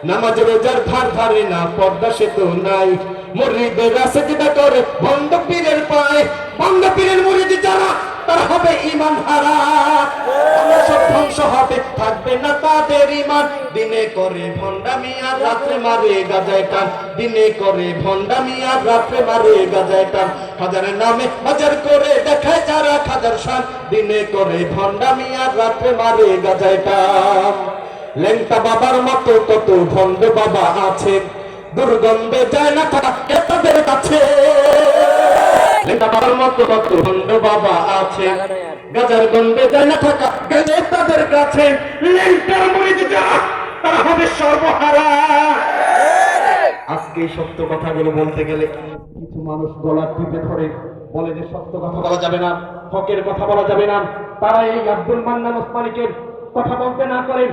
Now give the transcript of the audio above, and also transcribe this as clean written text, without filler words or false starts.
নামাজ রোজার ধার ধারে না, পর্দা সে তো নাই। মুরিদেরা সেজদা করে ভণ্ড পীরের পায়ে, ভণ্ড পীরের মুরিদ যারা তারা হবে ঈমান হারা। আমরা সব ধ্বংস হবে, থাকবে না তাদের ঈমান। দিনে করে ভণ্ডামি আর রাত্রে মারে গাজায় টান, দিনে করে ভণ্ডামি আর রাত্রে মারে গাজায় টান। হাজারের নামে হাজার করে দেখায় যারা হাজার শান, দিনে করে ভণ্ডামি আর রাত্রে মারে গাজায় টান। লেংটা বাবার মতো কত ভণ্ড বাবা আছে, দুর্গন্ধে যায় না থাকা তাদের কাছে। লেংটা বাবার মতো কত ভণ্ড বাবা আছে, গাজার গন্ধে যায় না থাকা গেলে তাদের কাছে। লেংটার মুরিদ যারা তারা হবে সর্বহারা। আজকে এই সত্য কথাগুলো বলতে গেলে কিছু মানুষ গলা টিপে ধরে বলে যে সত্য কথা বলা যাবে না, হকের কথা বলা যাবে না। তারা এই আব্দুল মান্নান ওসমানীকে কথা বলতে না করেন।